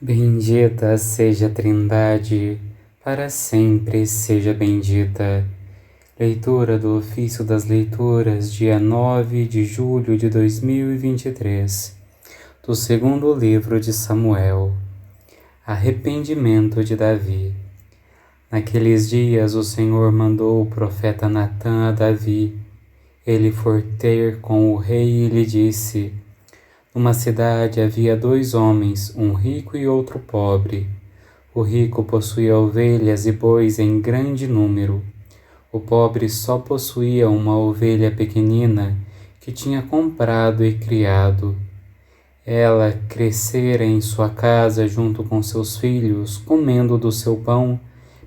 Bendita seja a Trindade, para sempre seja bendita. Leitura do Ofício das Leituras, dia 9 de julho de 2023, do segundo livro de Samuel. Arrependimento de Davi. Naqueles dias o Senhor mandou o profeta Natã a Davi. Ele foi ter com o rei e lhe disse: Numa cidade havia 2 homens, um rico e outro pobre. O rico possuía ovelhas e bois em grande número. O pobre só possuía uma ovelha pequenina que tinha comprado e criado. Ela crescera em sua casa junto com seus filhos, comendo do seu pão,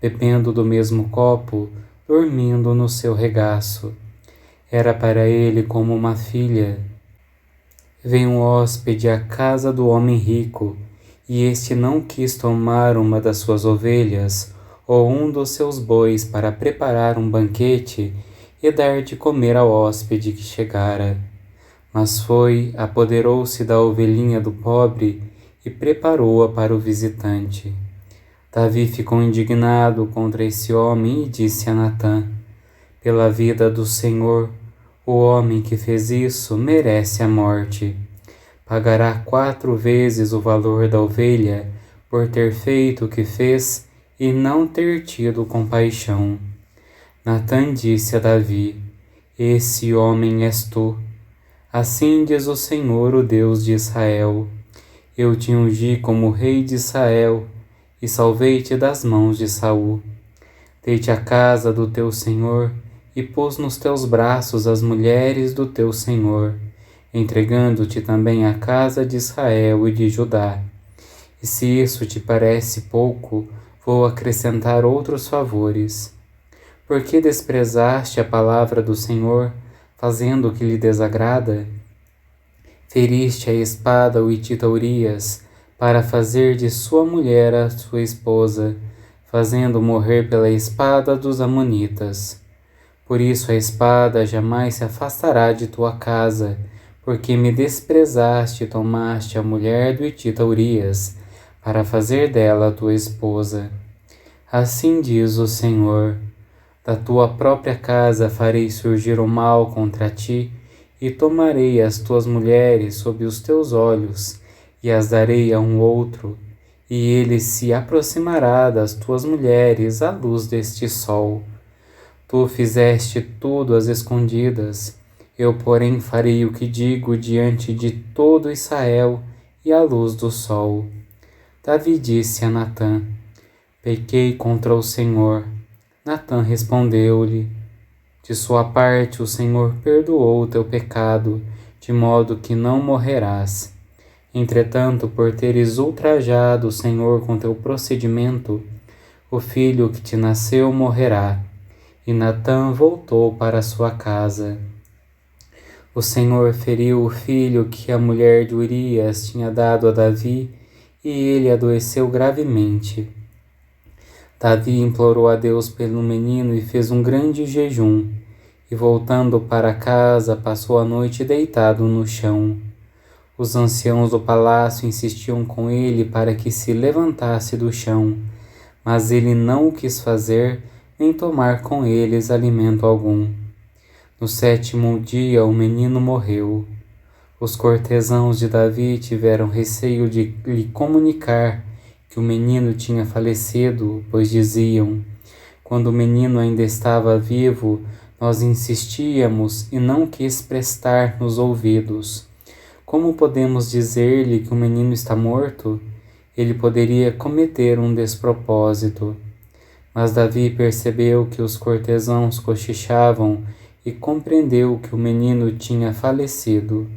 bebendo do mesmo copo, dormindo no seu regaço. Era para ele como uma filha. Veio um hóspede à casa do homem rico, e este não quis tomar uma das suas ovelhas ou um dos seus bois para preparar um banquete e dar de comer ao hóspede que chegara. Mas foi, apoderou-se da ovelhinha do pobre e preparou-a para o visitante. Davi ficou indignado contra esse homem e disse a Natã: Pela vida do Senhor, o homem que fez isso merece a morte. Pagará 4 vezes o valor da ovelha por ter feito o que fez e não ter tido compaixão. Natã disse a Davi: Esse homem és tu. Assim diz o Senhor, o Deus de Israel: Eu te ungi como rei de Israel e salvei-te das mãos de Saul. Dei-te a casa do teu senhor e pus nos teus braços as mulheres do teu senhor, entregando-te também a casa de Israel e de Judá. E se isso te parece pouco, vou acrescentar outros favores. Por que desprezaste a palavra do Senhor, fazendo o que lhe desagrada? Feriste a espada o hitita Urias, para fazer de sua mulher a sua esposa, fazendo morrer pela espada dos amonitas. Por isso a espada jamais se afastará de tua casa, porque me desprezaste e tomaste a mulher do hitita Urias, para fazer dela tua esposa. Assim diz o Senhor: Da tua própria casa farei surgir o mal contra ti, e tomarei as tuas mulheres sob os teus olhos, e as darei a um outro, e ele se aproximará das tuas mulheres à luz deste sol. Tu fizeste tudo às escondidas, eu, porém, farei o que digo diante de todo Israel e à luz do sol. Davi disse a Natã: Pequei contra o Senhor. Natã respondeu-lhe: De sua parte o Senhor perdoou o teu pecado, de modo que não morrerás. Entretanto, por teres ultrajado o Senhor com teu procedimento, o filho que te nasceu morrerá. E Natã voltou para sua casa. O Senhor feriu o filho que a mulher de Urias tinha dado a Davi, e ele adoeceu gravemente. Davi implorou a Deus pelo menino e fez um grande jejum, e voltando para casa passou a noite deitado no chão. Os anciãos do palácio insistiam com ele para que se levantasse do chão, mas ele não o quis fazer, nem tomar com eles alimento algum. No 7º dia o menino morreu. Os cortesãos de Davi tiveram receio de lhe comunicar que o menino tinha falecido, pois diziam: Quando o menino ainda estava vivo, nós insistíamos e não quis prestar-nos ouvidos. Como podemos dizer-lhe que o menino está morto? Ele poderia cometer um despropósito. Mas Davi percebeu que os cortesãos cochichavam e compreendeu que o menino tinha falecido.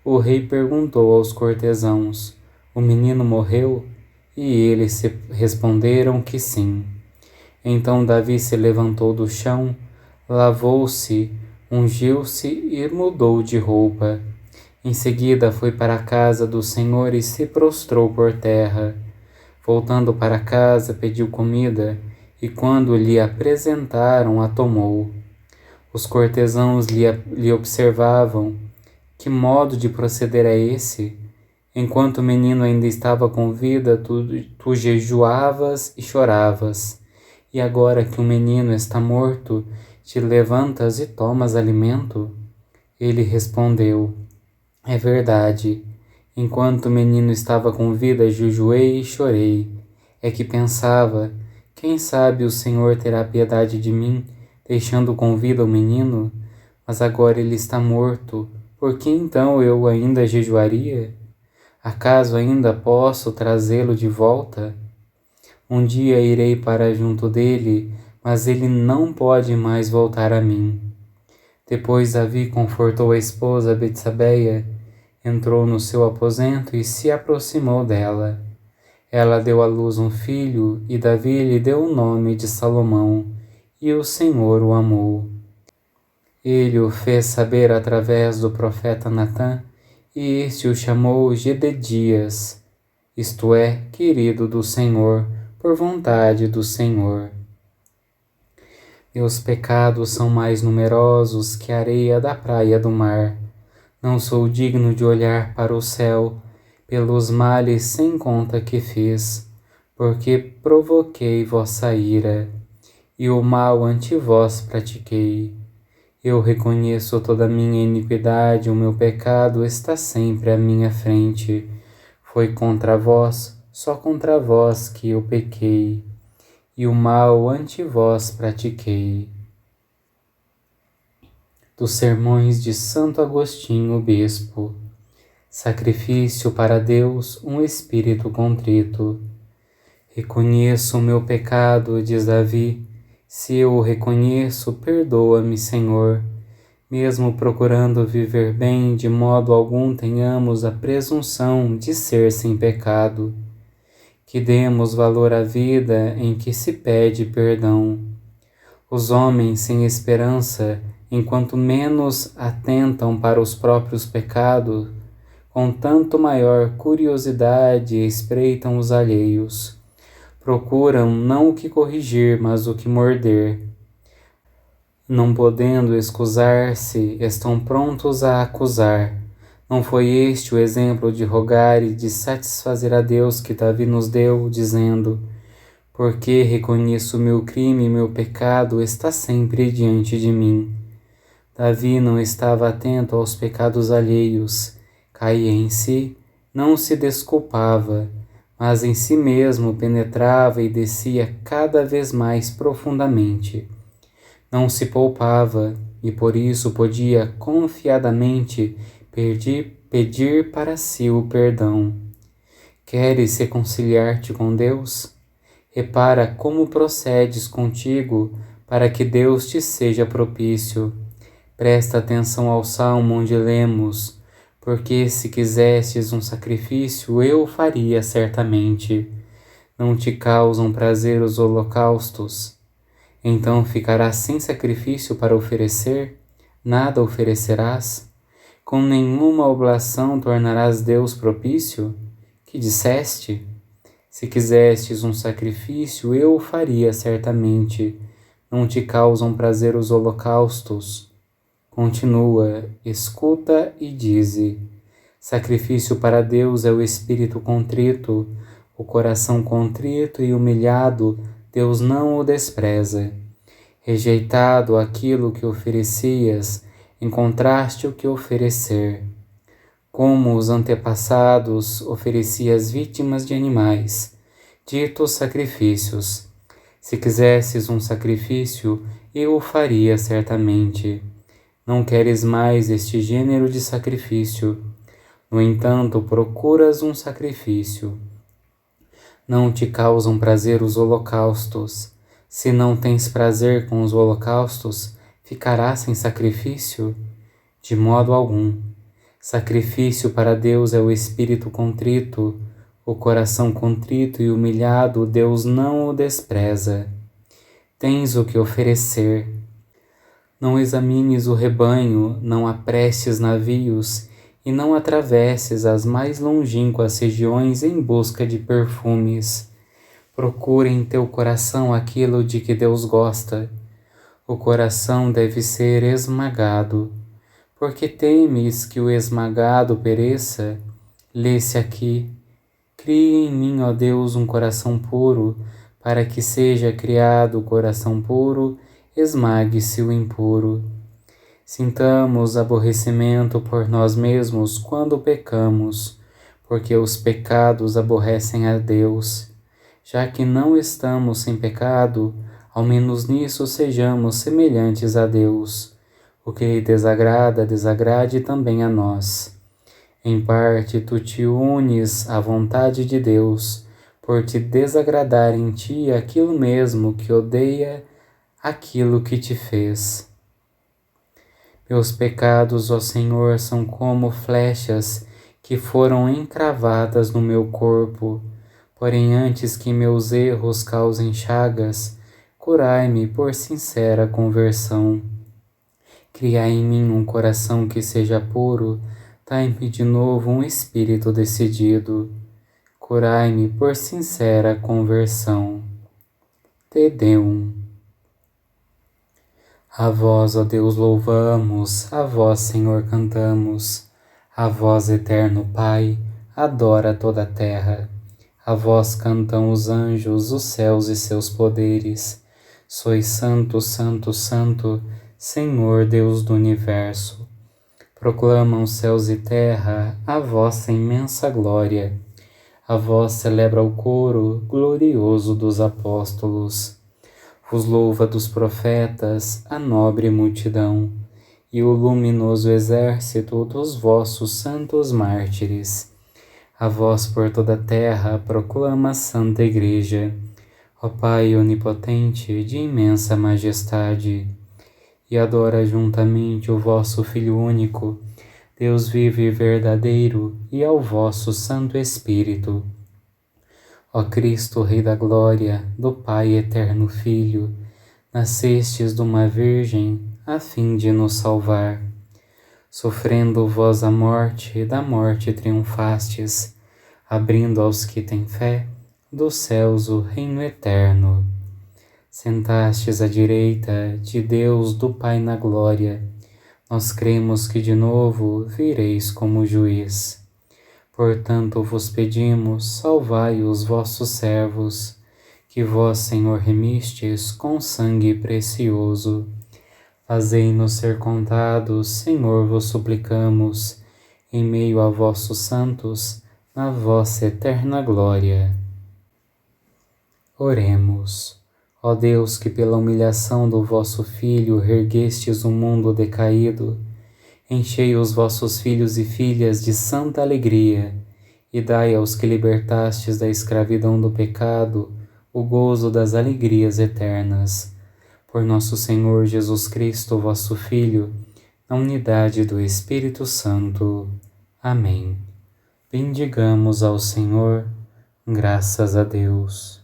O rei perguntou aos cortesãos: O menino morreu? E eles responderam que sim. Então Davi se levantou do chão, lavou-se, ungiu-se e mudou de roupa. Em seguida foi para a casa do Senhor e se prostrou por terra. Voltando para casa, pediu comida, e quando lhe apresentaram, a tomou. Os cortesãos lhe observavam: Que modo de proceder é esse? Enquanto o menino ainda estava com vida, tu jejuavas e choravas. E agora que o menino está morto, te levantas e tomas alimento? Ele respondeu: É verdade. Enquanto o menino estava com vida, jejuei e chorei. É que pensava: quem sabe o Senhor terá piedade de mim, deixando com vida o menino? Mas agora ele está morto. Por que então eu ainda jejuaria? Acaso ainda posso trazê-lo de volta? Um dia irei para junto dele, mas ele não pode mais voltar a mim. Depois Davi confortou a esposa Betsabeia, entrou no seu aposento e se aproximou dela. Ela deu à luz um filho e Davi lhe deu o nome de Salomão, e o Senhor o amou. Ele o fez saber através do profeta Natã, e este o chamou Gededias, isto é, querido do Senhor, por vontade do Senhor. Meus pecados são mais numerosos que a areia da praia do mar. Não sou digno de olhar para o céu, pelos males sem conta que fiz, porque provoquei vossa ira, e o mal ante vós pratiquei. Eu reconheço toda a minha iniquidade, o meu pecado está sempre à minha frente. Foi contra vós, só contra vós que eu pequei, e o mal ante vós pratiquei. Dos Sermões de Santo Agostinho, Bispo. Sacrifício para Deus, um espírito contrito. Reconheço o meu pecado, diz Davi. Se eu o reconheço, perdoa-me, Senhor. Mesmo procurando viver bem, de modo algum tenhamos a presunção de ser sem pecado. Que demos valor à vida em que se pede perdão. Os homens sem esperança, enquanto menos atentam para os próprios pecados, com tanto maior curiosidade espreitam os alheios. Procuram não o que corrigir, mas o que morder. Não podendo excusar-se, estão prontos a acusar. Não foi este o exemplo de rogar e de satisfazer a Deus que Davi nos deu, dizendo: porque reconheço o meu crime e meu pecado está sempre diante de mim. Davi não estava atento aos pecados alheios, caía em si, não se desculpava, mas em si mesmo penetrava e descia cada vez mais profundamente. Não se poupava e por isso podia confiadamente pedir para si o perdão. Queres reconciliar-te com Deus? Repara como procedes contigo para que Deus te seja propício. Presta atenção ao salmo onde lemos: porque se quisestes um sacrifício, eu o faria certamente. Não te causam prazer os holocaustos? Então ficarás sem sacrifício para oferecer? Nada oferecerás? Com nenhuma oblação tornarás Deus propício? Que disseste? Se quisestes um sacrifício, eu o faria certamente. Não te causam prazer os holocaustos? Continua, escuta e dize: sacrifício para Deus é o espírito contrito, o coração contrito e humilhado, Deus não o despreza. Rejeitado aquilo que oferecias, encontraste o que oferecer. Como os antepassados, oferecias vítimas de animais, ditos sacrifícios. Se quisesses um sacrifício, eu o faria certamente. Não queres mais este gênero de sacrifício. No entanto, procuras um sacrifício. Não te causam prazer os holocaustos. Se não tens prazer com os holocaustos, ficarás sem sacrifício? De modo algum. Sacrifício para Deus é o espírito contrito, o coração contrito e humilhado, Deus não o despreza. Tens o que oferecer. Não examines o rebanho, não aprestes navios e não atravesses as mais longínquas regiões em busca de perfumes. Procura em teu coração aquilo de que Deus gosta. O coração deve ser esmagado. Porque temes que o esmagado pereça? Lê-se aqui: crie em mim, ó Deus, um coração puro, para que seja criado o coração puro, esmague-se o impuro. Sintamos aborrecimento por nós mesmos quando pecamos, porque os pecados aborrecem a Deus. Já que não estamos sem pecado, ao menos nisso sejamos semelhantes a Deus. O que lhe desagrada, desagrade também a nós. Em parte, tu te unes à vontade de Deus, por te desagradar em ti aquilo mesmo que odeia aquilo que te fez. Meus pecados, ó Senhor, são como flechas que foram encravadas no meu corpo. Porém, antes que meus erros causem chagas, curai-me por sincera conversão. Criai em mim um coração que seja puro, dai-me de novo um espírito decidido. Curai-me por sincera conversão. Te Deum. A vós, ó Deus, louvamos, a vós, Senhor, cantamos. A vós, eterno Pai, adora toda a terra. A vós cantam os anjos, os céus e seus poderes. Sois santo, santo, santo, Senhor Deus do universo. Proclamam céus e terra a vossa imensa glória. A vós celebra o coro glorioso dos apóstolos. Vos louva dos profetas a nobre multidão e o luminoso exército dos vossos santos mártires. A vós por toda a terra proclama a Santa Igreja, ó Pai onipotente de imensa majestade, e adora juntamente o vosso Filho único, Deus vivo e verdadeiro, e ao vosso Santo Espírito. Ó Cristo, Rei da Glória, do Pai eterno Filho, nascestes de uma Virgem a fim de nos salvar. Sofrendo vós a morte, da morte triunfastes, abrindo aos que têm fé dos céus o reino eterno. Sentastes à direita de Deus do Pai na glória. Nós cremos que de novo vireis como juiz. Portanto vos pedimos, salvai os vossos servos, que vós, Senhor, remistes com sangue precioso. Fazei-nos ser contados, Senhor, vos suplicamos, em meio a vossos santos, na vossa eterna glória. Oremos. Ó Deus, que pela humilhação do vosso Filho reerguestes o mundo decaído, enchei os vossos filhos e filhas de santa alegria, e dai aos que libertastes da escravidão do pecado o gozo das alegrias eternas. Por nosso Senhor Jesus Cristo, vosso Filho, na unidade do Espírito Santo. Amém. Bendigamos ao Senhor, graças a Deus.